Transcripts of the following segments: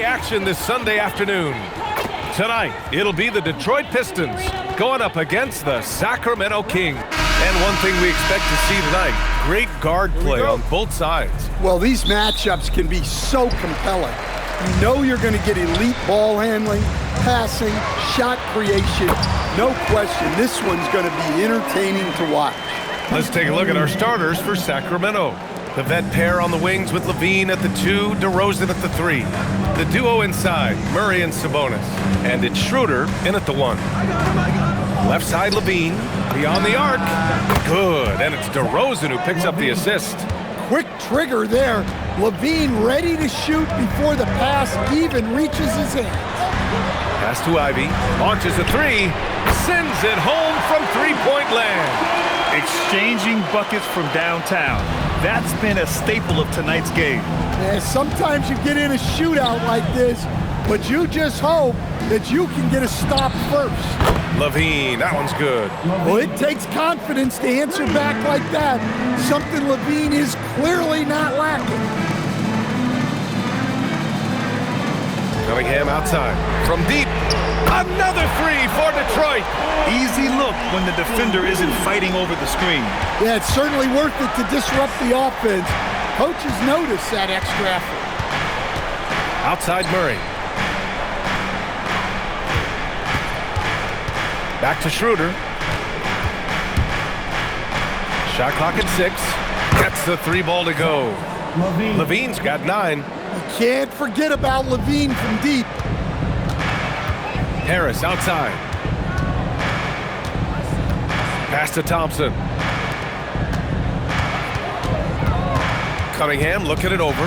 Action this Sunday afternoon. Tonight, it'll be the Detroit Pistons going up against the Sacramento Kings. And one thing we expect to see tonight, great guard play on both sides. Well, these matchups can be so compelling. You know you're going to get elite ball handling, passing, shot creation. No question, this one's going to be entertaining to watch. Let's take a look at our starters for Sacramento. The vet pair on the wings with Levine at the 2, DeRozan at the 3. The duo inside, Murray and Sabonis. And it's Schroeder in at the 1. Left side, Levine, beyond the arc. Good, and it's DeRozan who picks up the assist. Quick trigger there. Levine ready to shoot before the pass even reaches his hands. Pass to Ivy, launches a 3, sends it home from three-point land. Exchanging buckets from downtown. That's been a staple of tonight's game. Yeah, sometimes you get in a shootout like this, but you just hope that you can get a stop first. Levine, that one's good. Well, it takes confidence to answer back like that, something Levine is clearly not lacking. Cunningham outside, from deep, another 3 for Detroit. Easy look when the defender isn't fighting over the screen. Yeah, it's certainly worth it to disrupt the offense. Coaches notice that extra effort. Outside Murray. Back to Schroeder. Shot clock at 6. Gets the 3 ball to go. Levine's got 9. You can't forget about Levine from deep. Harris outside. Pass to Thompson. Cunningham looking it over.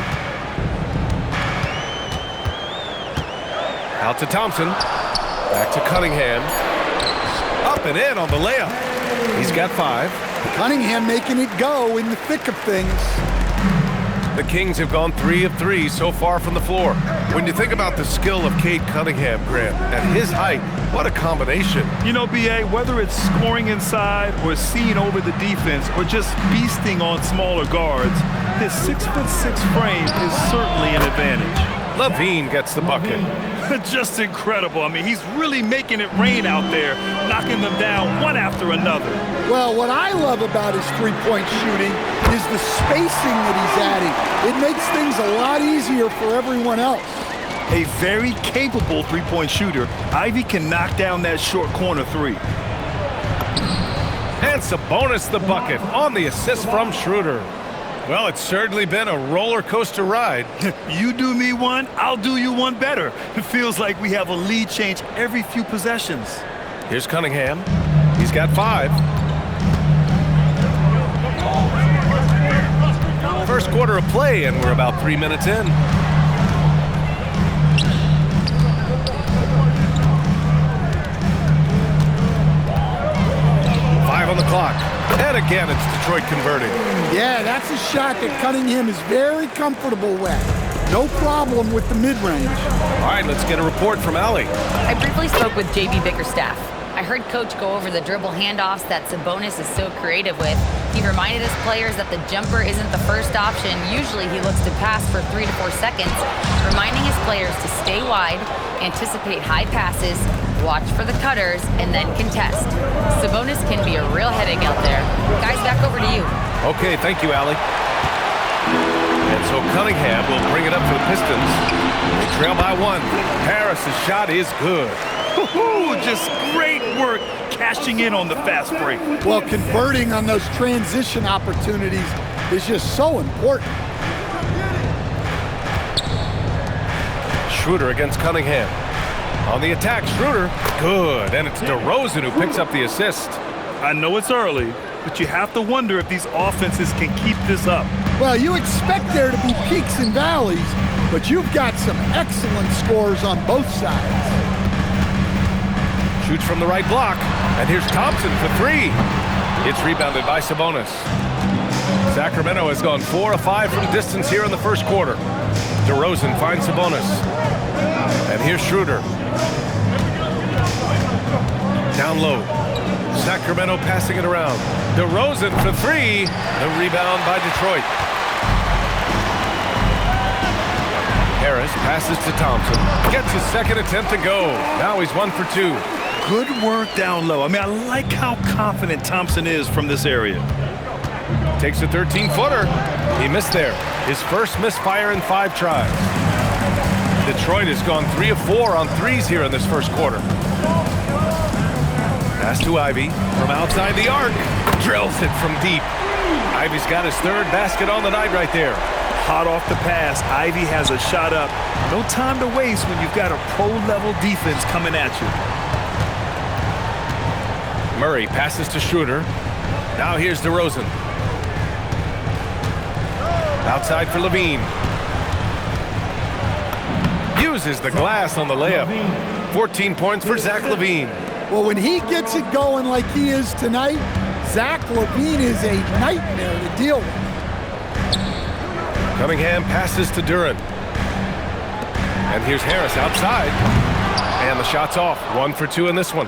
Out to Thompson. Back to Cunningham. Up and in on the layup. He's got 5. Cunningham making it go in the thick of things. The Kings have gone 3 of 3 so far from the floor. When you think about the skill of Cade Cunningham, Grant, at his height, what a combination. You know, B.A., whether it's scoring inside or seeing over the defense or just beasting on smaller guards, his 6'6" frame is certainly an advantage. Levine gets the bucket. Just incredible. I mean, he's really making it rain out there, knocking them down one after another. Well, what I love about his three-point shooting is the spacing that he's adding. It makes things a lot easier for everyone else. A very capable three-point shooter. Ivy can knock down that short corner 3. And Sabonis the bucket on the assist from Schroeder. Well, it's certainly been a roller coaster ride. You do me one, I'll do you one better. It feels like we have a lead change every few possessions. Here's Cunningham. He's got 5. First quarter of play, and we're about 3 minutes in. 5 on the clock. And again, it's Detroit converting. Yeah, that's a shot that Cunningham is very comfortable with. No problem with the mid-range. All right, let's get a report from Allie. I briefly spoke with J.B. Bickerstaff. I heard Coach go over the dribble handoffs that Sabonis is so creative with. He reminded his players that the jumper isn't the first option. Usually he looks to pass for 3 to 4 seconds, reminding his players to stay wide, anticipate high passes, watch for the cutters, and then contest. Sabonis can be a real headache out there. Guys, back over to you. Okay, thank you, Allie. And so Cunningham will bring it up for the Pistons. They trail by 1. Harris's shot is good. Just great work cashing in on the fast break. Well, converting on those transition opportunities is just so important. Schroeder against Cunningham. On the attack, Schroeder. Good, and it's DeRozan who picks up the assist. I know it's early, but you have to wonder if these offenses can keep this up. Well, you expect there to be peaks and valleys, but you've got some excellent scores on both sides. Shoots from the right block, and here's Thompson for 3. It's rebounded by Sabonis. Sacramento has gone 4 of 5 from distance here in the first quarter. DeRozan finds Sabonis. And here's Schroeder. Down low. Sacramento passing it around. DeRozan for 3. The rebound by Detroit. Harris passes to Thompson. Gets his second attempt to go. Now he's 1 for 2. Good work down low. I mean, I like how confident Thompson is from this area. Takes a 13-footer. He missed there. His first misfire in 5 tries. Detroit has gone 3 of 4 on threes here in this first quarter. Pass to Ivy from outside the arc. Drills it from deep. Ivy's got his 3rd basket on the night right there. Hot off the pass, Ivy has a shot up. No time to waste when you've got a pro-level defense coming at you. Murray passes to Schroeder. Now here's DeRozan. Outside for Levine. Uses the glass on the layup. 14 points for Zach Levine. Well, when he gets it going like he is tonight, Zach Levine is a nightmare to deal with. Cunningham passes to Duren. And here's Harris outside. And the shot's off. 1 for 2 in this one.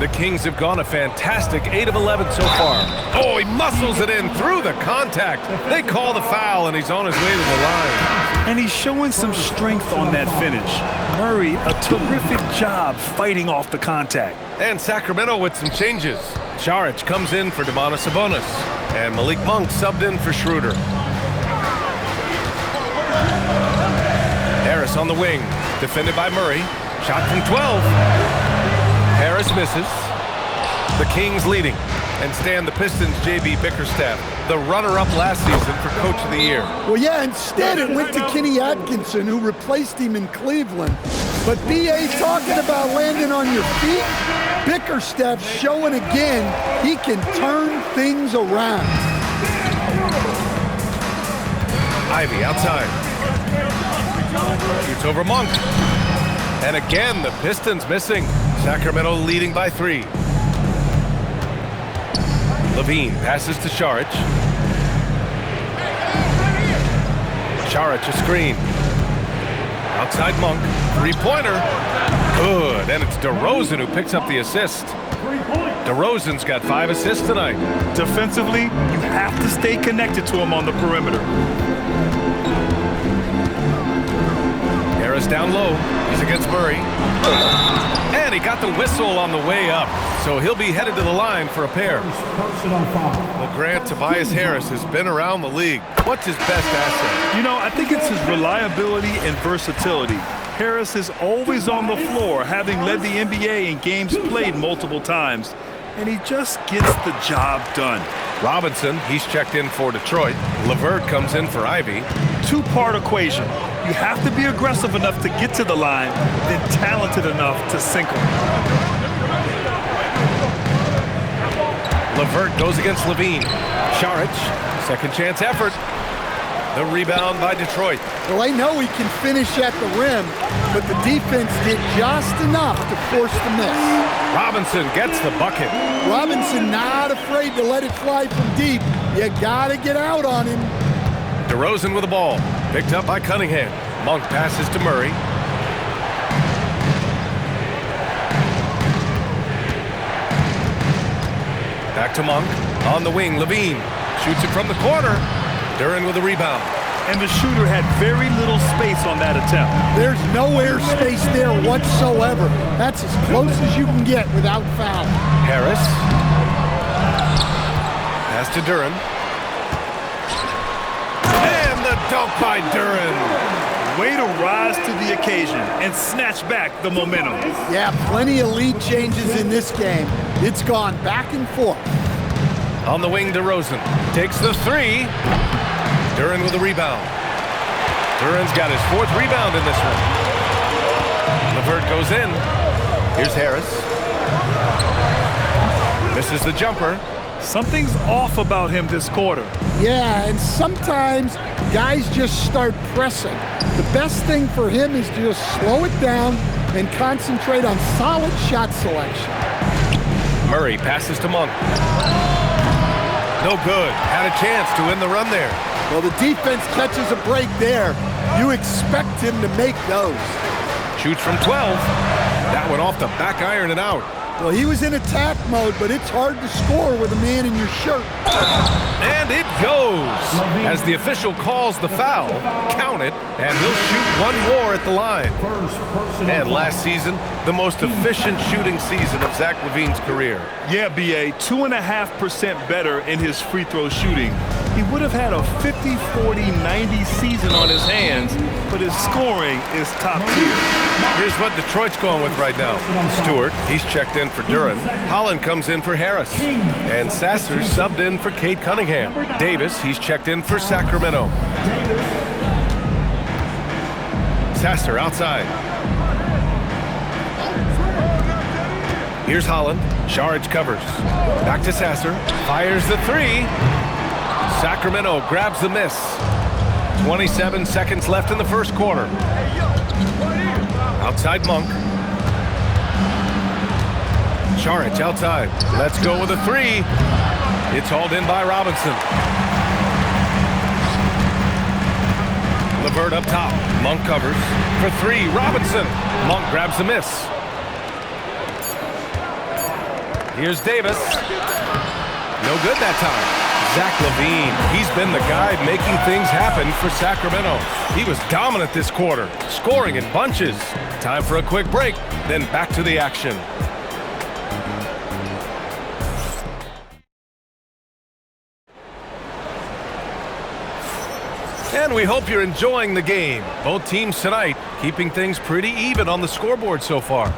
The Kings have gone a fantastic 8 of 11 so far. Oh, he muscles it in through the contact. They call the foul, and he's on his way to the line. And he's showing some strength on that finish. Murray, a terrific job fighting off the contact. And Sacramento with some changes. Saric comes in for Domantas Sabonis. And Malik Monk subbed in for Schroeder. Harris on the wing. Defended by Murray. Shot from 12. Harris misses. The Kings leading. And stand the Pistons' J.B. Bickerstaff, the runner-up last season for Coach of the Year. Well, yeah, instead it went to Kenny Atkinson, who replaced him in Cleveland. But B.A. talking about landing on your feet, Bickerstaff showing again he can turn things around. Ivy outside. Shoots over Monk. And again, the Pistons missing. Sacramento leading by 3. Levine passes to Saric. Saric a screen. Outside Monk. 3-pointer. Good. And it's DeRozan who picks up the assist. DeRozan's got 5 assists tonight. Defensively, you have to stay connected to him on the perimeter. Harris down low. He's against Murray. And he got the whistle on the way up. So he'll be headed to the line for a pair. Well, Grant, Tobias Harris has been around the league. What's his best asset? You know, I think it's his reliability and versatility. Harris is always on the floor, having led the NBA in games played multiple times. And he just gets the job done. Robinson, he's checked in for Detroit. LeVert comes in for Ivy. 2-part equation. You have to be aggressive enough to get to the line, then talented enough to sink them. LeVert goes against Levine. Saric, second chance effort. The rebound by Detroit. Well, I know he can finish at the rim, but the defense did just enough to force the miss. Robinson gets the bucket. Robinson not afraid to let it fly from deep. You gotta get out on him. DeRozan with the ball. Picked up by Cunningham. Monk passes to Murray. Back to Monk. On the wing, Levine. Shoots it from the corner. Duren with the rebound. And the shooter had very little space on that attempt. There's no air space there whatsoever. That's as close as you can get without foul. Harris. Pass to Duren. And the dunk by Duren. Way to rise to the occasion and snatch back the momentum. Yeah, plenty of lead changes in this game. It's gone back and forth. On the wing, DeRozan takes the 3. Duren with the rebound. Duren's got his 4th rebound in this one. LeVert goes in. Here's Harris. Misses the jumper. Something's off about him this quarter. Yeah, and sometimes guys just start pressing. The best thing for him is to just slow it down and concentrate on solid shot selection. Murray passes to Monk. No good. Had a chance to win the run there. Well, the defense catches a break there. You expect him to make those. Shoots from 12. That went off the back iron and out. Well, he was in attack mode, but it's hard to score with a man in your shirt. And it goes. As the official calls the foul, count it, and he'll shoot one more at the line. And last season, the most efficient shooting season of Zach LaVine's career. Yeah, B.A., 2.5% better in his free throw shooting. He would have had a 50-40-90 season on his hands, but his scoring is top tier. Here's what Detroit's going with right now. Stewart, he's checked in for Duran. Holland comes in for Harris. And Sasser subbed in for Cade Cunningham. Davis, he's checked in for Sacramento. Sasser outside. Here's Holland. Saric covers. Back to Sasser. Fires the three. Sacramento grabs the miss. 27 seconds left in the first quarter. Outside Monk. Saric outside. Let's go with a three. It's hauled in by Robinson. LeVert up top. Monk covers. For three, Robinson. Monk grabs the miss. Here's Davis. No good that time. Zach LaVine, he's been the guy making things happen for Sacramento. He was dominant this quarter, scoring in bunches. Time for a quick break, then back to the action. And we hope you're enjoying the game. Both teams tonight keeping things pretty even on the scoreboard so far.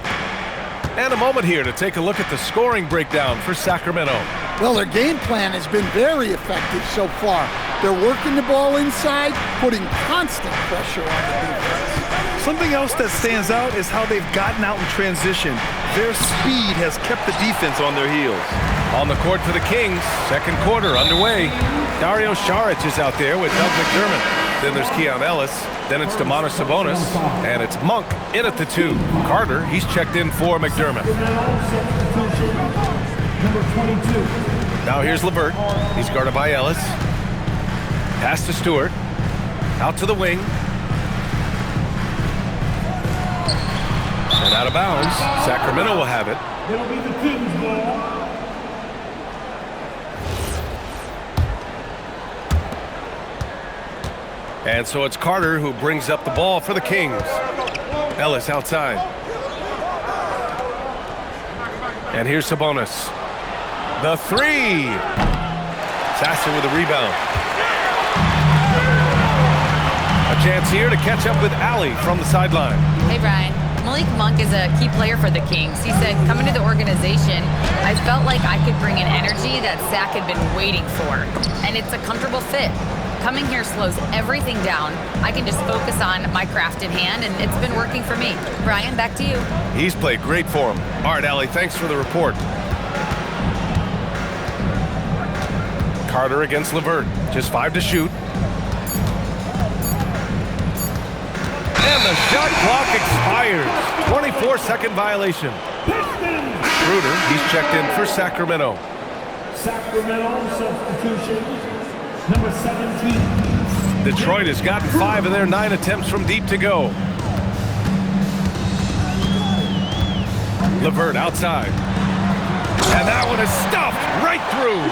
And a moment here to take a look at the scoring breakdown for Sacramento. Well, their game plan has been very effective so far. They're working the ball inside, putting constant pressure on the defense. Something else that stands out is how they've gotten out in transition. Their speed has kept the defense on their heels. On the court for the Kings, second quarter underway. Dario Saric is out there with Doug McDermott. Then there's Keon Ellis. Then it's Domantas Sabonis. And it's Monk in at the two. Carter, he's checked in for McDermott. Now here's LeVert. He's guarded by Ellis. Pass to Stewart. Out to the wing. And out of bounds. Sacramento will have it. It'll be the Kings ball. And so it's Carter who brings up the ball for the Kings. Ellis outside. And here's Sabonis. The three. Sasser with a rebound. A chance here to catch up with Allie from the sideline. Hey, Brian. Malik Monk is a key player for the Kings. He said, coming to the organization, I felt like I could bring an energy that Zach had been waiting for. And it's a comfortable fit. Coming here slows everything down. I can just focus on my craft in hand, and it's been working for me. Brian, back to you. He's played great for him. All right, Allie, thanks for the report. Carter against LeVert. Just 5 to shoot. And the shot clock expires. 24-second violation. Schroeder, he's checked in for Sacramento. Sacramento substitution. Number 17. Detroit has gotten 5 of their 9 attempts from deep to go. LeVert outside. And that one is stuffed right through.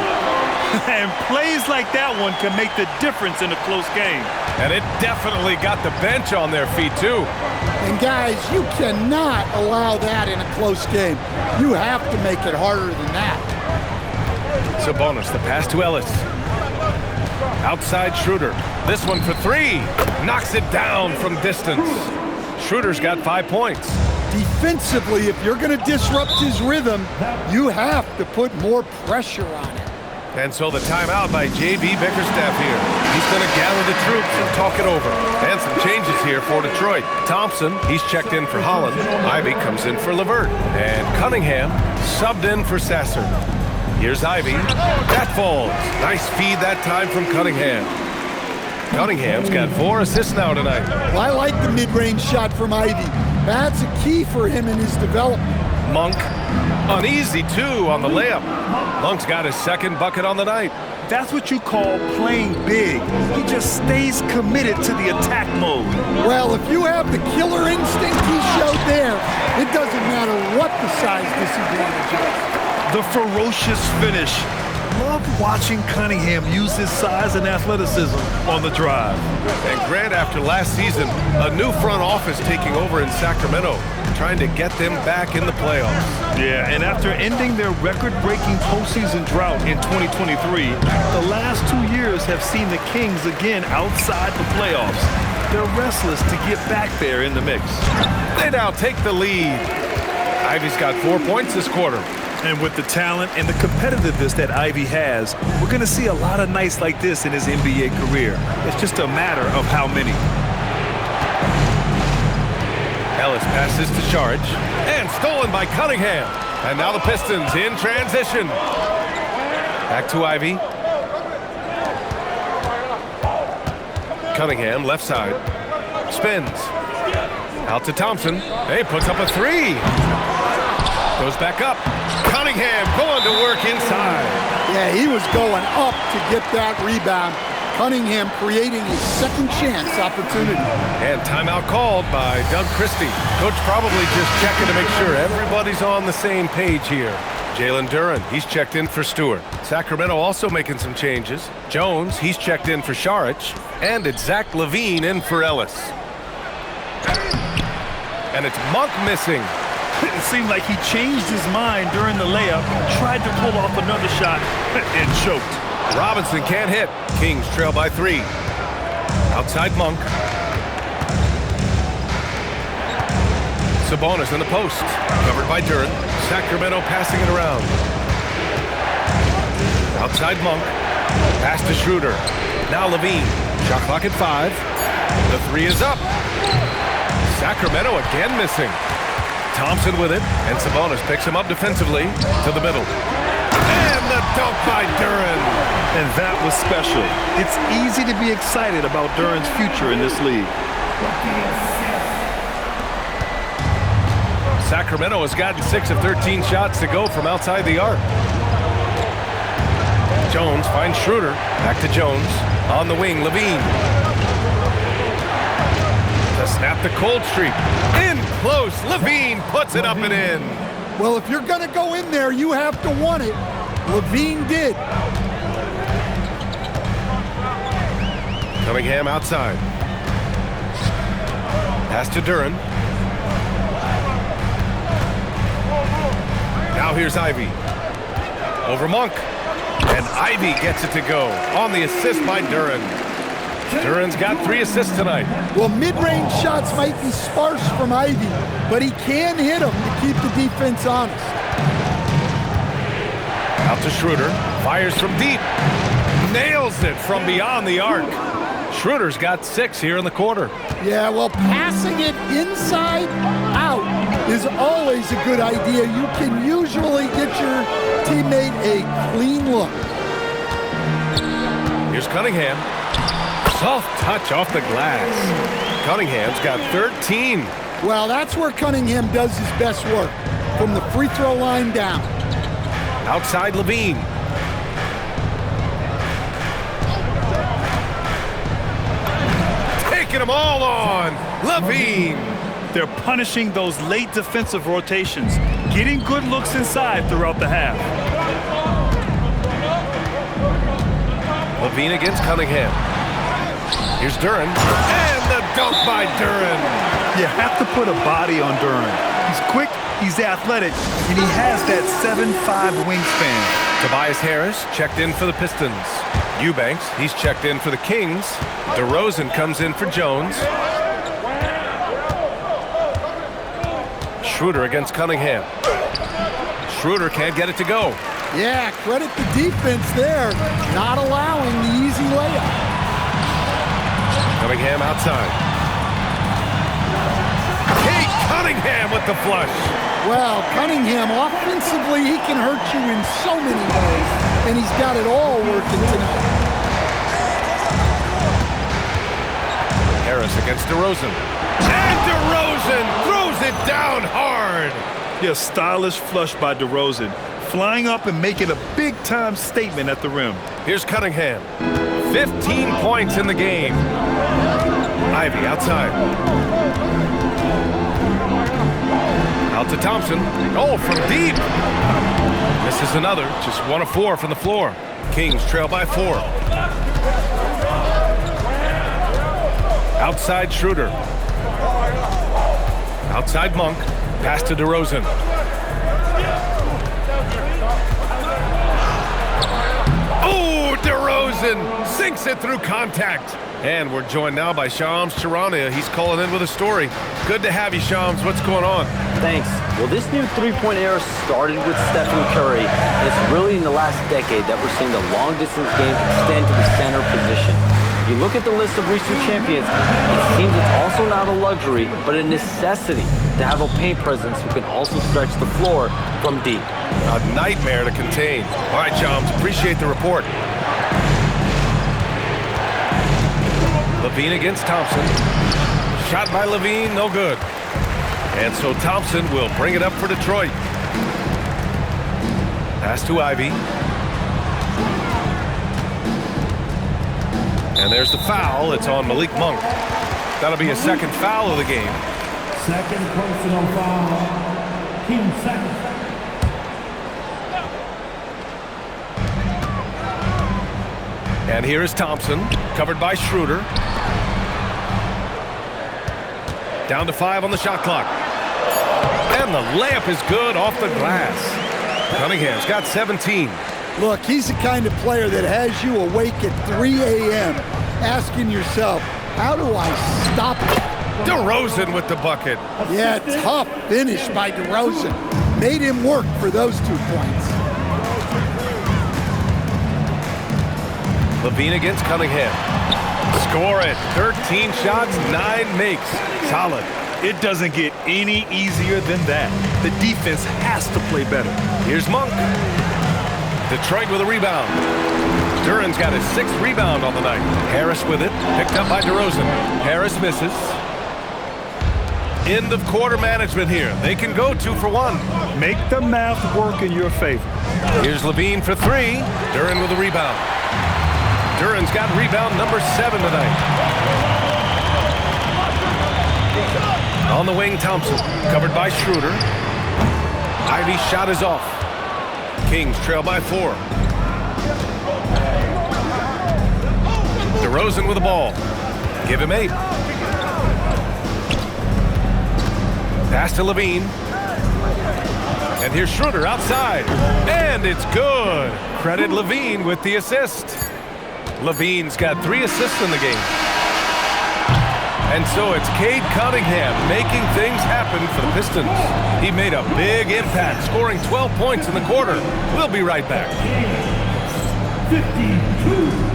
And plays like that one can make the difference in a close game. And it definitely got the bench on their feet, too. And guys, you cannot allow that in a close game. You have to make it harder than that. Sabonis, the pass to Ellis. Outside Schroeder. This one for 3. Knocks it down from distance. Schroeder's got 5 points. Defensively, if you're going to disrupt his rhythm, you have to put more pressure on him. And so the timeout by J.B. Bickerstaff here. He's going to gather the troops and talk it over. And some changes here for Detroit. Thompson, he's checked in for Holland. Ivy comes in for LeVert. And Cunningham subbed in for Sasser. Here's Ivy. That falls. Nice feed that time from Cunningham. Cunningham's got 4 assists now tonight. Well, I like the mid-range shot from Ivy. That's a key for him in his development. Monk, uneasy too on the layup. Monk's got his second bucket on the night. That's what you call playing big. He just stays committed to the attack mode. Well, if you have the killer instinct he showed there, here. It doesn't matter what the size disadvantage is. The ferocious finish. Love watching Cunningham use his size and athleticism on the drive. And Grant, after last season, a new front office taking over in Sacramento, trying to get them back in the playoffs. Yeah, and after ending their record-breaking postseason drought in 2023, the last 2 years have seen the Kings again outside the playoffs. They're restless to get back there in the mix. They now take the lead. Ivy's got 4 points this quarter. And with the talent and the competitiveness that Ivy has, we're going to see a lot of nights like this in his NBA career. It's just a matter of how many. Ellis passes to Saric, and stolen by Cunningham. And now the Pistons in transition. Back to Ivy. Cunningham, left side. Spins. Out to Thompson. He puts up a three. Goes back up. Cunningham going to work inside. Yeah, he was going up to get that rebound. Cunningham creating a second chance opportunity. And timeout called by Doug Christie. Coach probably just checking to make sure everybody's on the same page here. Jalen Duren, he's checked in for Stewart. Sacramento also making some changes. Jones, he's checked in for Saric. And it's Zach LaVine in for Ellis. And it's Monk missing. It seemed like he changed his mind during the layup, tried to pull off another shot, and choked. Robinson can't hit. Kings trail by 3. Outside Monk. Sabonis in the post. Covered by Duren. Sacramento passing it around. Outside Monk. Pass to Schroeder. Now LaVine. Shot clock at 5. The 3 is up. Sacramento again missing. Thompson with it, and Sabonis picks him up defensively to the middle. And the dunk by Duren. And that was special. It's easy to be excited about Duren's future in this league. Sacramento has gotten 6 of 13 shots to go from outside the arc. Jones finds Schroeder. Back to Jones. On the wing, LaVine. To snap the cold streak. In close. LaVine puts it up and in. Well, if you're going to go in there, you have to want it. LaVine did. Cunningham outside. Pass to Duren. Now here's Ivy. Over Monk. And Ivy gets it to go on the assist by Duren. Duren's got 3 assists tonight. Well, mid-range shots might be sparse from Ivy, but he can hit them to keep the defense honest. Out to Schroeder. Fires from deep. Nails it from beyond the arc. Schroeder's got 6 here in the quarter. Yeah, well, passing it inside out is always a good idea. You can usually get your teammate a clean look. Here's Cunningham. Soft touch off the glass. Cunningham's got 13. Well, that's where Cunningham does his best work, from the free throw line down. Outside LaVine. Taking them all on. LaVine. They're punishing those late defensive rotations, getting good looks inside throughout the half. LaVine against Cunningham. Here's Duren. And the dunk by Duren. You have to put a body on Duren. He's quick, he's athletic, and he has that 7'5" wingspan. Tobias Harris checked in for the Pistons. Eubanks, he's checked in for the Kings. DeRozan comes in for Jones. Schroeder against Cunningham. Schroeder can't get it to go. Yeah, credit the defense there, not allowing the easy layup. Cunningham outside. Kate Cunningham with the flush. Well, Cunningham, offensively, he can hurt you in so many ways, and he's got it all working tonight. Harris against DeRozan. And DeRozan throws it down hard. Yeah, stylish flush by DeRozan, flying up and making a big-time statement at the rim. Here's Cunningham. 15 points in the game. Ivy outside. to Thompson. Oh, from deep. Misses another. Just 1 of 4 from the floor. Kings trail by 4. Outside Schroeder. Outside Monk. Pass to DeRozan. Oh, DeRozan sinks it through contact. And we're joined now by Shams Charania. He's calling in with a story. Good to have you, Shams. What's going on? Thanks. Well, this new three-point era started with Stephen Curry, and it's really in the last decade that we're seeing the long-distance game extend to the center position. You look at the list of recent champions, it seems it's also not a luxury, but a necessity to have a paint presence who can also stretch the floor from deep. A nightmare to contain. All right, Shams, appreciate the report. Levine against Thompson. Shot by Levine, no good. And so Thompson will bring it up for Detroit. Pass to Ivy. And there's the foul. It's on Malik Monk. That'll be a second foul of the game. Second personal foul. Team second. And here is Thompson, covered by Schroeder. Down to 5 on the shot clock. And the layup is good off the glass. Cunningham's got 17. Look, he's the kind of player that has you awake at 3 a.m. asking yourself, how do I stop it? DeRozan with the bucket. Yeah, tough finish by DeRozan. Made him work for those 2 points. Levine against Cunningham. Score it. 13 shots, 9 makes. Solid. It doesn't get any easier than that. The defense has to play better. Here's Monk. Detroit with a rebound. Duran's got his 6th rebound on the night. Harris with it. Picked up by DeRozan. Harris misses. End of quarter management here. They can go 2 for 1. Make the math work in your favor. Here's Levine for 3. Duran with a rebound. Duran's got rebound number 7 tonight. On the wing, Thompson, covered by Schroeder. Ivy's shot is off. Kings trail by 4. DeRozan with the ball. Give him 8. Pass to Levine. And here's Schroeder outside. And it's good. Credit Levine with the assist. Levine's got 3 assists in the game. And so it's Cade Cunningham making things happen for the Pistons. He made a big impact, scoring 12 points in the quarter. We'll be right back. 52.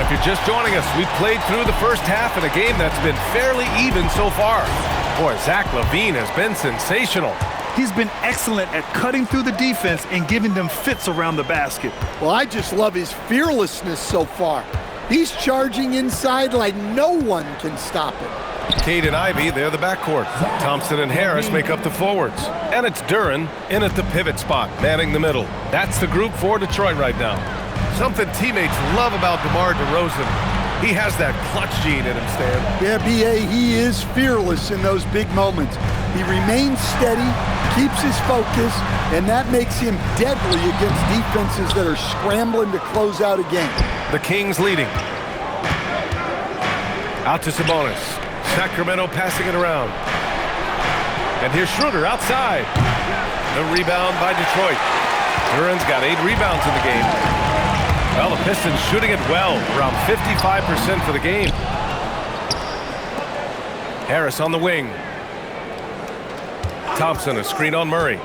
If you're just joining us, we've played through the first half in a game that's been fairly even so far. Boy, Zach LaVine has been sensational. He's been excellent at cutting through the defense and giving them fits around the basket. Well, I just love his fearlessness so far. He's charging inside like no one can stop it. Cade and Ivy, they're the backcourt. Thompson and Harris make up the forwards. And it's Duran in at the pivot spot, manning the middle. That's the group for Detroit right now. Something teammates love about DeMar DeRozan. He has that clutch gene in him, Stan. Yeah, B.A., he is fearless in those big moments. He remains steady, keeps his focus, and that makes him deadly against defenses that are scrambling to close out a game. The Kings leading. Out to Sabonis. Sacramento passing it around. And here's Schroeder outside. The rebound by Detroit. Duran's got 8 rebounds in the game. Well, the Pistons shooting it well, around 55% for the game. Harris on the wing. Thompson, a screen on Murray.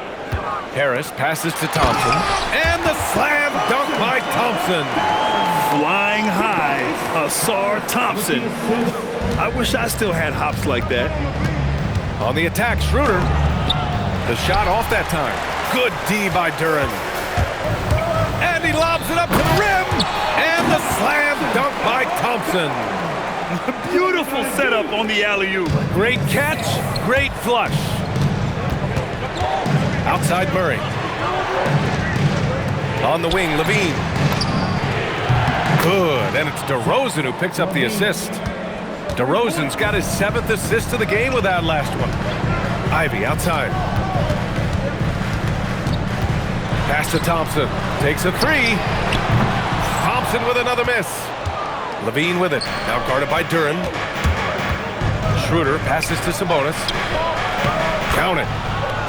Harris passes to Thompson. And the slam dunk by Thompson. Flying high, Asar Thompson. I wish I still had hops like that. On the attack, Schroeder. The shot off that time. Good D by Duran. And he lobs it up to the rim. the slam dunk by Thompson. Beautiful setup on the alley-oop. Great catch, great flush. Outside Murray. On the wing, Levine. Good, and it's DeRozan who picks up the assist. DeRozan's got his 7th assist of the game with that last one. Ivy outside. Pass to Thompson. Takes a 3. Thompson with another miss. Levine with it. Now guarded by Duren. Schroeder passes to Sabonis. Count it.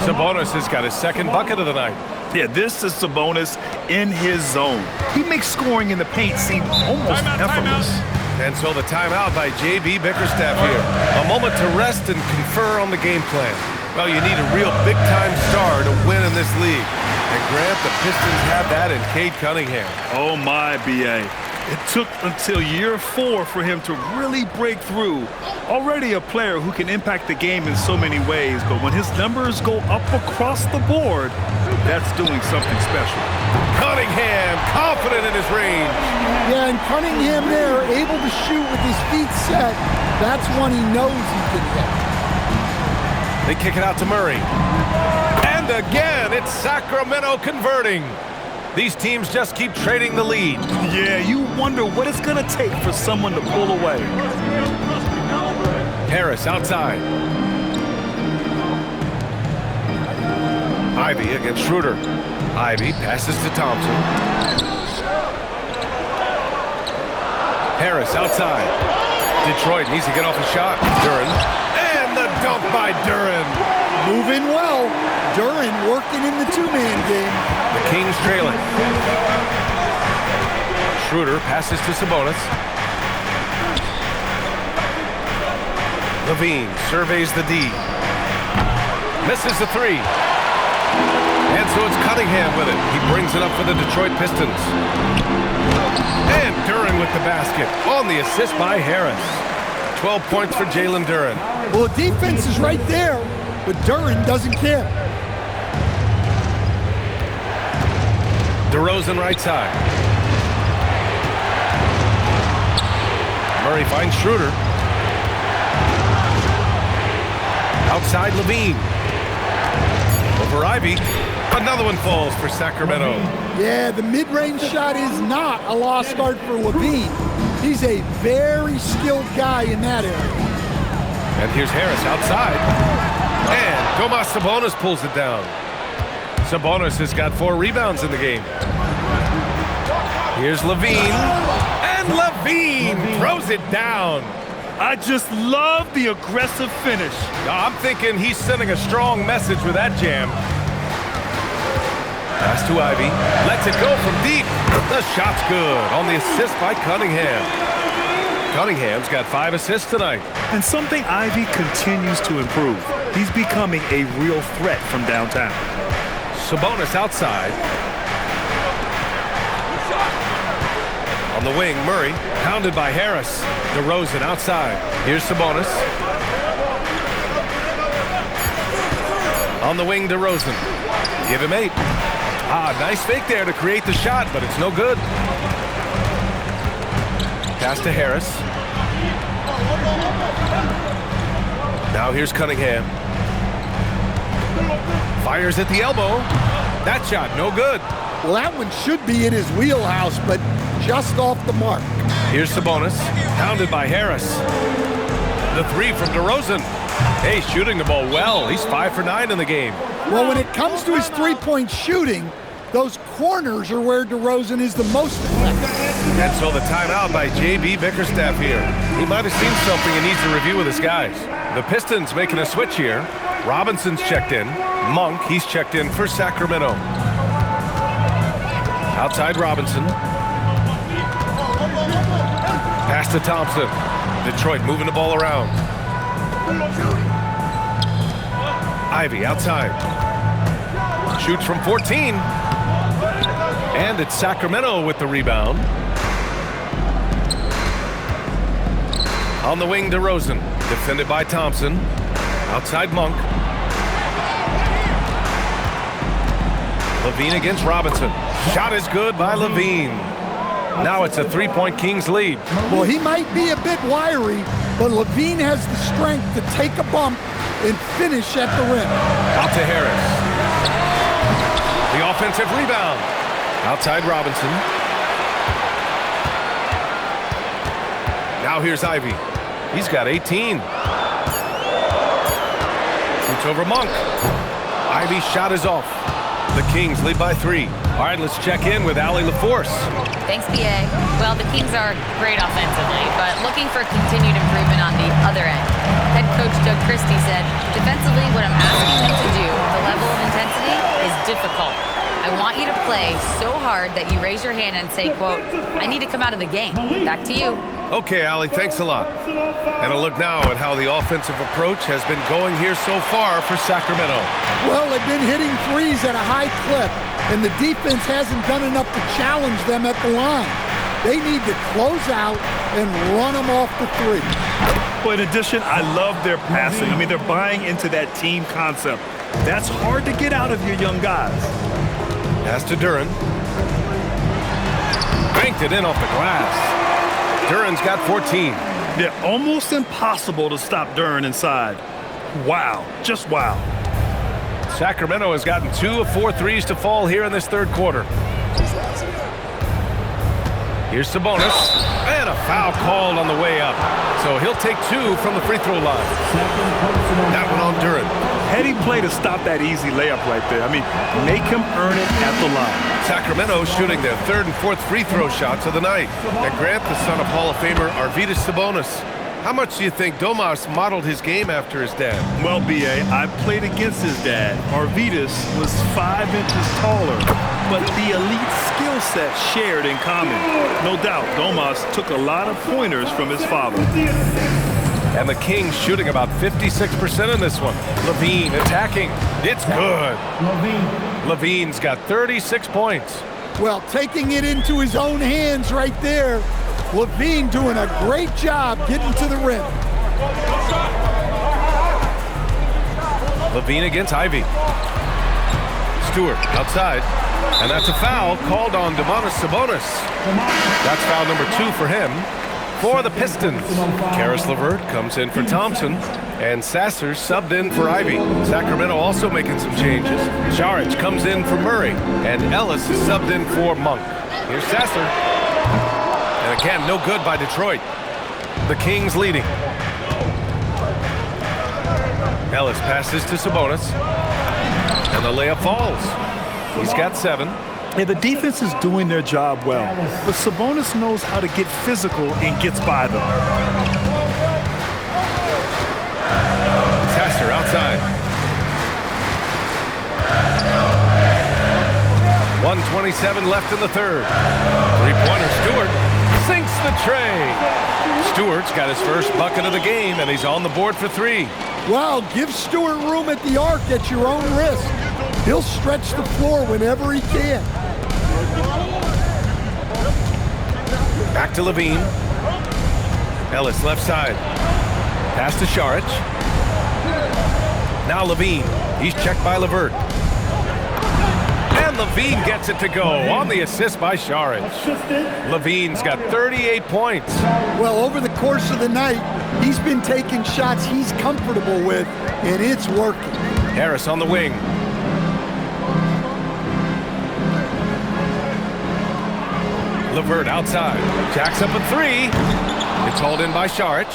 Sabonis has got his 2nd bucket of the night. Yeah, this is Sabonis in his zone. He makes scoring in the paint seem almost effortless. And so the timeout by J.B. Bickerstaff here. A moment to rest and confer on the game plan. Well, you need a real big-time star to win in this league. And Grant, the Pistons have that in Cade Cunningham. Oh my, B.A. It took until year 4 for him to really break through. Already a player who can impact the game in so many ways, but when his numbers go up across the board, that's doing something special. Cunningham, confident in his range. Yeah, and Cunningham there, able to shoot with his feet set. That's one he knows he can hit. They kick it out to Murray. And again, it's Sacramento converting. These teams just keep trading the lead. Yeah, you wonder what it's going to take for someone to pull away. Harris outside. Ivy against Schroeder. Ivy passes to Thompson. Harris outside. Detroit needs to get off a shot. Duren. And the dunk by Duren. Moving well. Duren working in the 2-man game. The Kings trailing. Schroeder passes to Sabonis. Levine surveys the D. Misses the 3. And so it's Cunningham with it. He brings it up for the Detroit Pistons. And Duren with the basket on the assist by Harris. 12 points for Jalen Duren. Well, the defense is right there, but Duren doesn't care. DeRozan right side. Murray finds Schroeder. Outside Levine. Over Ivy. Another one falls for Sacramento. Yeah, the mid-range shot is not a lost art for Levine. He's a very skilled guy in that area. And here's Harris outside. And Domas Sabonis pulls it down. Sabonis has got 4 rebounds in the game. Here's Levine. And Levine throws it down. I just love the aggressive finish. I'm thinking he's sending a strong message with that jam. Pass to Ivy. Lets it go from deep. The shot's good on the assist by Cunningham. Cunningham's got 5 assists tonight. And something Ivy continues to improve. He's becoming a real threat from downtown. Sabonis outside. On the wing, Murray, pounded by Harris. DeRozan outside. Here's Sabonis. On the wing, DeRozan. Give him 8. Nice fake there to create the shot, but it's no good. Pass to Harris. Now here's Cunningham. Fires at the elbow. That shot, no good. Well, that one should be in his wheelhouse, but just off the mark. Here's Sabonis, pounded by Harris. The 3 from DeRozan. Hey, shooting the ball well. He's 5 for 9 in the game. Well, when it comes to his three-point shooting, those corners are where DeRozan is the most effective. And so the timeout by J.B. Bickerstaff here. He might have seen something and needs to review with his guys. The Pistons making a switch here. Robinson's checked in. Monk, he's checked in for Sacramento. Outside Robinson. Pass to Thompson. Detroit moving the ball around. Ivy outside. Shoots from 14. And it's Sacramento with the rebound. On the wing, DeRozan. Defended by Thompson. Outside Monk. Levine against Robinson. Shot is good by Levine. Now it's a 3-point Kings lead. Well, he might be a bit wiry, but Levine has the strength to take a bump and finish at the rim. Out to Harris. The offensive rebound. Outside Robinson. Now here's Ivy. He's got 18. Shoots over Monk. Ivy's shot is off. The Kings lead by 3. All right, let's check in with Allie LaForce. Thanks, BA. Well, the Kings are great offensively, but looking for continued improvement on the other end. Head coach Doug Christie said, defensively, what I'm asking them to do, the level of intensity, is difficult. I want you to play so hard that you raise your hand and say, quote, I need to come out of the game. Back to you. Okay, Allie, thanks a lot. And a look now at how the offensive approach has been going here so far for Sacramento. Well, they've been hitting threes at a high clip, and the defense hasn't done enough to challenge them at the line. They need to close out and run them off the three. Well, in addition, I love their passing. I mean, they're buying into that team concept. That's hard to get out of your young guys. Pass to Duren. Banked it in off the glass. Duren's got 14. Yeah, almost impossible to stop Duren inside. Wow, just wow. Sacramento has gotten 2 of 4 threes to fall here in this third quarter. Here's Sabonis, and a foul called on the way up. So he'll take 2 from the free throw line. That one on Duren. Heady play to stop that easy layup right there. I mean, make him earn it at the line. Sacramento shooting their 3rd and 4th free throw shots of the night. And Grant, the son of Hall of Famer Arvydas Sabonis. How much do you think Domas modeled his game after his dad? Well, B.A., I played against his dad. Arvydas was 5 inches taller, but the elite skill set shared in common. No doubt, Domas took a lot of pointers from his father. And the Kings shooting about 56% in this one. Levine attacking. It's good. Levine's got 36 points. Well, taking it into his own hands right there. Levine doing a great job getting to the rim. Levine against Ivy. Stewart outside. And that's a foul called on Domantas Sabonis. That's foul number 2 for him. For the Pistons, Caris LeVert comes in for Thompson, and Sasser subbed in for Ivy. Sacramento also making some changes. Saric comes in for Murray, and Ellis is subbed in for Monk. Here's Sasser. And again, no good by Detroit. The Kings leading. Ellis passes to Sabonis, and the layup falls. He's got 7. Yeah, the defense is doing their job well, but Sabonis knows how to get physical and gets by them. Sasser outside. 1:27 left in the third. Three-pointer Stewart sinks the tray. Stewart's got his first bucket of the game, and he's on the board for 3. Well, give Stewart room at the arc at your own risk. He'll stretch the floor whenever he can. Back to Levine. Ellis left side. Pass to Saric. Now Levine. He's checked by LeVert. And Levine gets it to go on the assist by Saric. Levine's got 38 points. Well, over the course of the night, he's been taking shots he's comfortable with, and it's working. Harris on the wing. LeVert outside. Jacks up a 3. It's hauled in by Saric.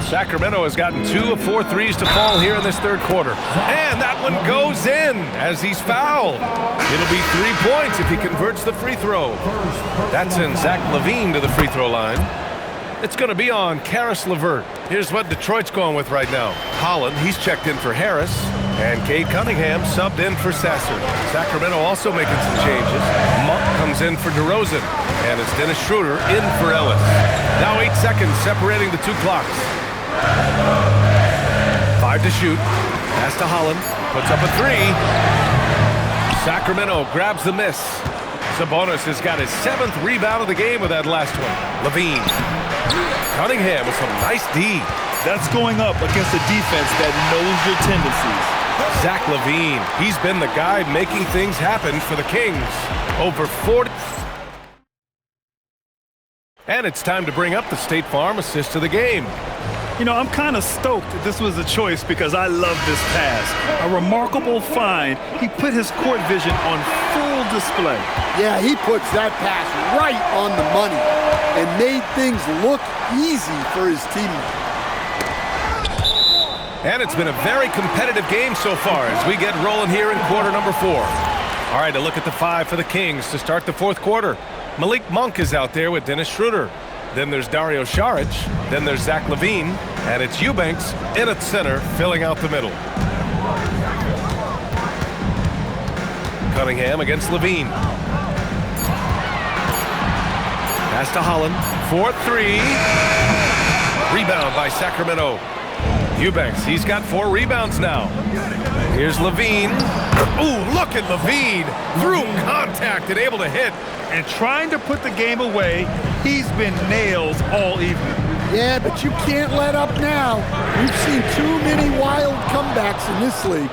Sacramento has gotten 2 of 4 threes to fall here in this third quarter. And that one goes in as he's fouled. It'll be 3 points if he converts the free throw. That sends Zach LaVine to the free throw line. It's going to be on Caris LeVert. Here's what Detroit's going with right now. Holland, he's checked in for Harris. And Cade Cunningham subbed in for Sasser. Sacramento also making some changes. Monk comes in for DeRozan. And it's Dennis Schroeder in for Ellis. Now 8 seconds separating the 2 clocks. 5 to shoot. Pass to Holland. Puts up a 3. Sacramento grabs the miss. Sabonis has got his 7th rebound of the game with that last one. Levine. Cunningham with some nice D. That's going up against a defense that knows your tendencies. Zach LaVine, he's been the guy making things happen for the Kings. Over 40... And it's time to bring up the State Farm assist of the game. You know, I'm kind of stoked that this was a choice because I love this pass. A remarkable find. He put his court vision on full display. Yeah, he puts that pass right on the money and made things look easy for his teammate. And it's been a very competitive game so far as we get rolling here in quarter number 4. All right, a look at the 5 for the Kings to start the 4th quarter. Malik Monk is out there with Dennis Schroeder. Then there's Dario Saric. Then there's Zach LaVine. And it's Eubanks in at center, filling out the middle. Cunningham against LaVine. Pass to Holland. 4-3. Rebound by Sacramento. Eubanks, he's got 4 rebounds now. Here's LaVine. Ooh, look at LaVine. Through contact and able to hit. And trying to put the game away, he's been nails all evening. Yeah, but you can't let up now. We've seen too many wild comebacks in this league.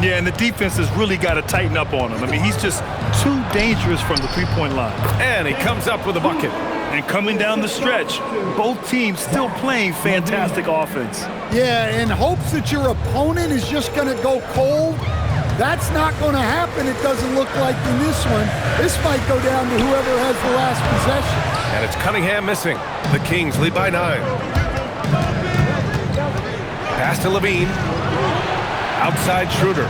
Yeah, and the defense has really got to tighten up on him. I mean, he's just too dangerous from the three-point line. And he comes up with a bucket. And coming down the stretch, both teams still playing fantastic offense. Yeah, in hopes that your opponent is just going to go cold. That's not going to happen, it doesn't look like in this one. This might go down to whoever has the last possession. And it's Cunningham missing. The Kings lead by 9. Pass to LaVine. Outside Schroeder.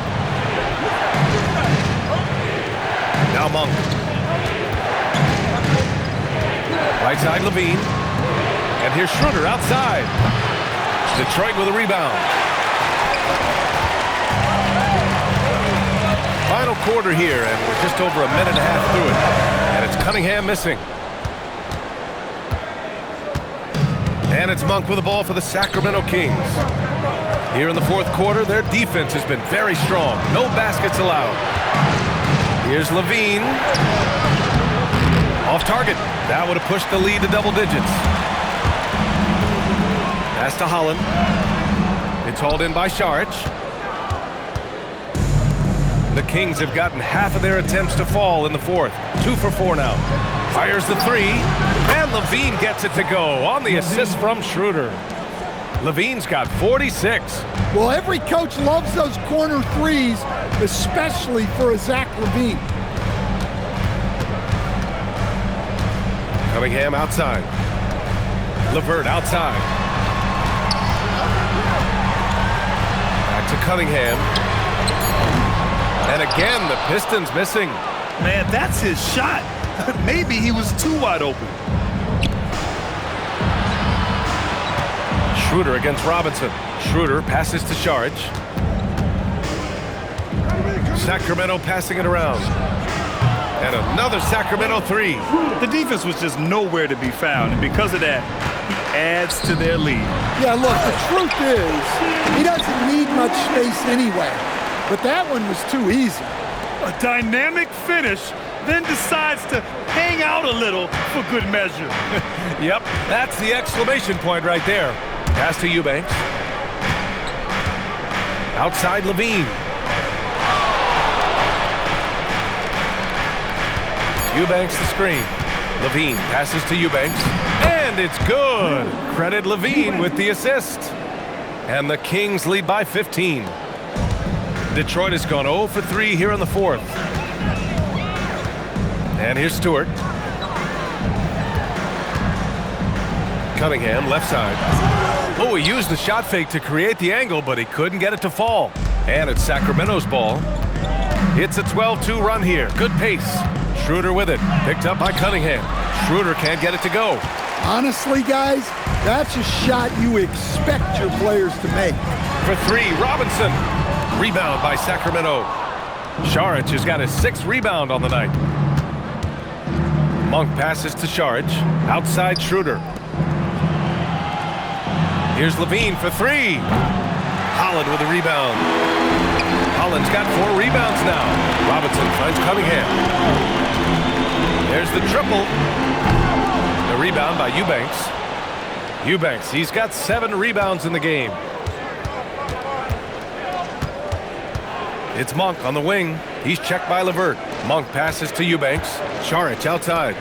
Now Monk. Right side LaVine. And here's Schroeder outside. Detroit with a rebound. Final quarter here, and we're just over a minute and a half through it. And it's Cunningham missing. And it's Monk with the ball for the Sacramento Kings. Here in the 4th quarter, their defense has been very strong. No baskets allowed. Here's LaVine. Off target. That would have pushed the lead to double digits. Pass to Holland. It's hauled in by Saric. The Kings have gotten half of their attempts to fall in the 4th. 2 for 4 now. Fires the 3. And LaVine gets it to go on the assist from Schroeder. LaVine's got 46. Well, every coach loves those corner threes, especially for a Zach LaVine. Cunningham outside. LeVert outside. Back to Cunningham. And again, the Pistons missing. Man, that's his shot. Maybe he was too wide open. Schroeder against Robinson. Schroeder passes to Saric. Sacramento passing it around. And another Sacramento 3. The defense was just nowhere to be found, and because of that, he adds to their lead. Yeah, look, the truth is, he doesn't need much space anyway. But that one was too easy. A dynamic finish, then decides to hang out a little for good measure. Yep, that's the exclamation point right there. Pass to Eubanks. Outside LaVine. Eubanks the screen. LaVine passes to Eubanks. And it's good. Credit LaVine with the assist. And the Kings lead by 15. Detroit has gone 0 for 3 here in the 4th. And here's Stewart. Cunningham, left side. Oh, he used the shot fake to create the angle, but he couldn't get it to fall. And it's Sacramento's ball. It's a 12-2 run here. Good pace. Schroeder with it. Picked up by Cunningham. Schroeder can't get it to go. Honestly, guys, that's a shot you expect your players to make. For 3, Robinson. Rebound by Sacramento. Saric has got his 6th rebound on the night. Monk passes to Saric. Outside Schroeder. Here's LaVine for 3. Holland with a rebound. Holland's got 4 rebounds now. Robinson finds Cunningham. There's the triple. The rebound by Eubanks. Eubanks, he's got 7 rebounds in the game. It's Monk on the wing. He's checked by LeVert. Monk passes to Eubanks. Saric outside.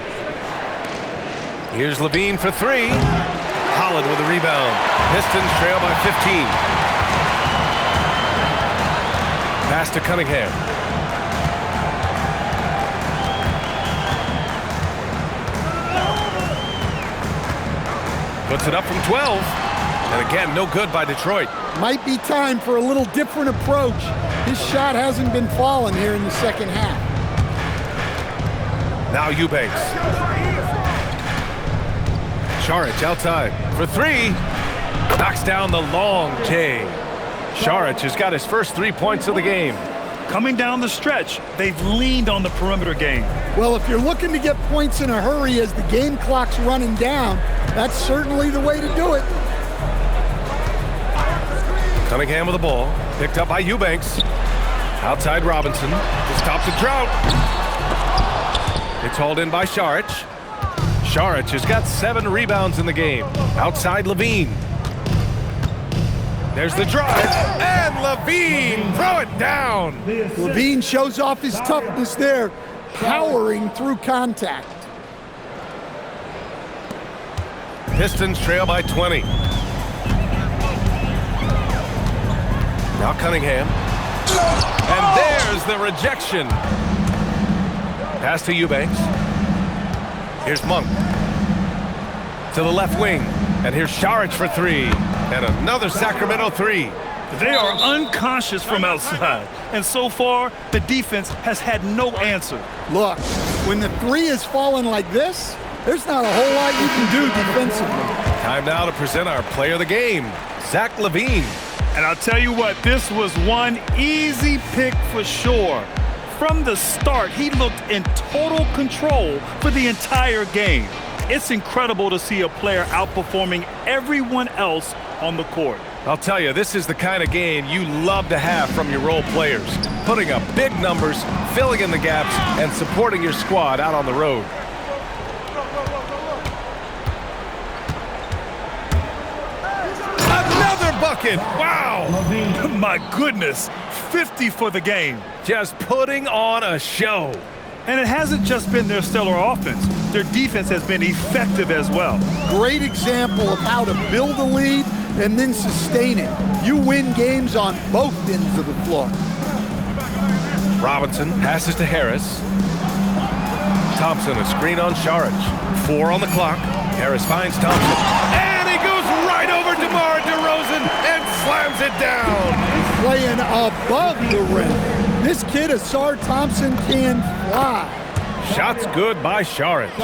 Here's Levine for three. Holland with a rebound. Pistons trail by 15. Pass to Cunningham. Puts it up from 12. And again, no good by Detroit. Might be time for a little different approach. His shot hasn't been falling here in the second half. Now Eubanks. Šarić outside for three. Knocks down the long J. Šarić has got his first 3 points of the game. Coming down the stretch, they've leaned on the perimeter game. Well, if you're looking to get points in a hurry as the game clock's running down, that's certainly the way to do it. Cunningham with the ball. Picked up by Eubanks. Outside Robinson. To stop the drought. It's hauled in by Šarić. Šarić has got 7 rebounds in the game. Outside Levine. There's the drive. And Levine throw it down. Levine shows off his toughness there, powering through contact. Pistons trail by 20. Now Cunningham. And there's the rejection. Pass to Eubanks. Here's Monk. To the left wing. And here's Šarić for three. And another Sacramento three. They are unconscious from outside. And so far, the defense has had no answer. Look, when the three is falling like this, there's not a whole lot you can do defensively. Time now to present our player of the game, Zach LaVine. And I'll tell you what, this was one easy pick for sure. From the start, he looked in total control for the entire game. It's incredible to see a player outperforming everyone else on the court. I'll tell you, this is the kind of game you love to have from your role players. Putting up big numbers, filling in the gaps, and supporting your squad out on the road. Another bucket! Wow! My goodness, 50 for the game. Just putting on a show. And it hasn't just been their stellar offense. Their defense has been effective as well. Great example of how to build a lead and then sustain it. You win games on both ends of the floor. Robinson passes to Harris. Thompson, a screen on Šarić. 4 on the clock. Harris finds Thompson. And he goes right over DeMar DeRozan and slams it down. Playing above the rim. This kid, Asar Thompson, can fly. Shots good by Šarić.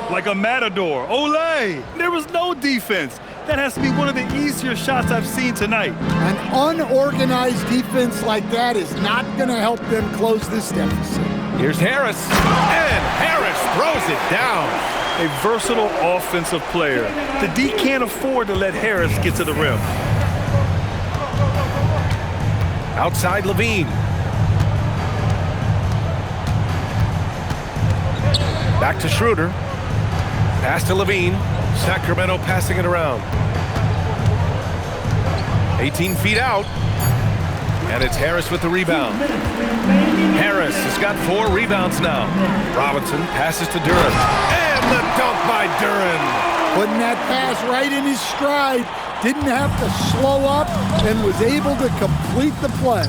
Like a matador. Olé! There was no defense. That has to be one of the easier shots I've seen tonight. An unorganized defense like that is not going to help them close this deficit. Here's Harris. And Harris throws it down. A versatile offensive player. The D can't afford to let Harris get to the rim. Outside Levine. Back to Schroeder. Pass to Levine. Sacramento passing it around. 18 feet out. And it's Harris with the rebound. Harris has got 4 rebounds now. Robinson passes to Duren. And the dunk by Duren. Putting that pass right in his stride. Didn't have to slow up and was able to complete the play.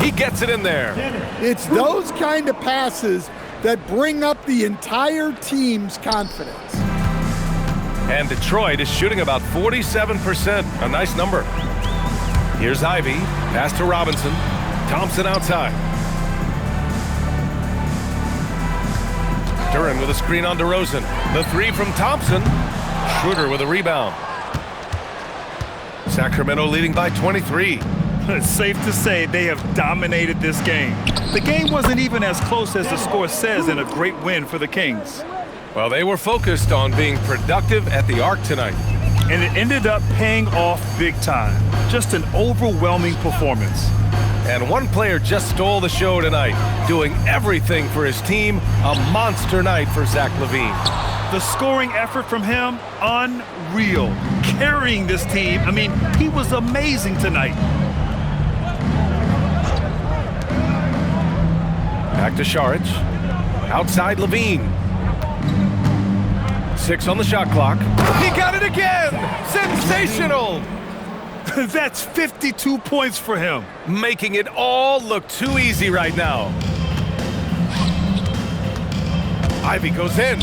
He gets it in there. It's those kind of passes that bring up the entire team's confidence. And Detroit is shooting about 47%. A nice number. Here's Ivy. Pass to Robinson. Thompson outside. Duren with a screen on DeRozan. The 3 from Thompson. Schroeder with a rebound. Sacramento leading by 23. It's safe to say they have dominated this game. The game wasn't even as close as the score says in a great win for the Kings. Well, they were focused on being productive at the arc tonight. And it ended up paying off big time. Just an overwhelming performance. And one player just stole the show tonight, doing everything for his team. A monster night for Zach LaVine. The scoring effort from him, unreal. Carrying this team, I mean, he was amazing tonight. Back to Šarić. Outside Levine. 6 on the shot clock. He got it again! Sensational! That's 52 points for him. Making it all look too easy right now. Ivy goes in.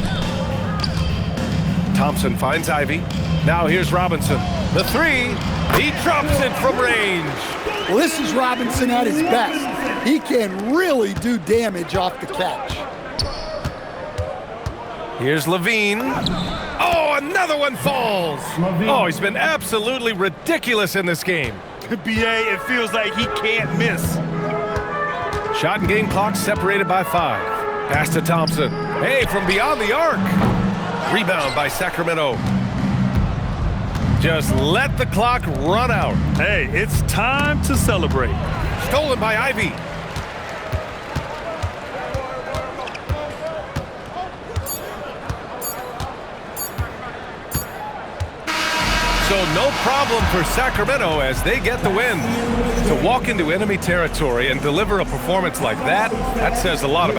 Thompson finds Ivy. Now here's Robinson. The 3. He drops it from range. Well, this is Robinson at his best. He can really do damage off the catch. Here's Levine. Oh, another one falls. Oh, he's been absolutely ridiculous in this game. BA, it feels like he can't miss. Shot and game clock separated by 5. Pass to Thompson. Hey, from beyond the arc. Rebound by Sacramento. Just let the clock run out. Hey, it's time to celebrate. Stolen by Ivy. So no problem for Sacramento as they get the win. To walk into enemy territory and deliver a performance like that says a lot about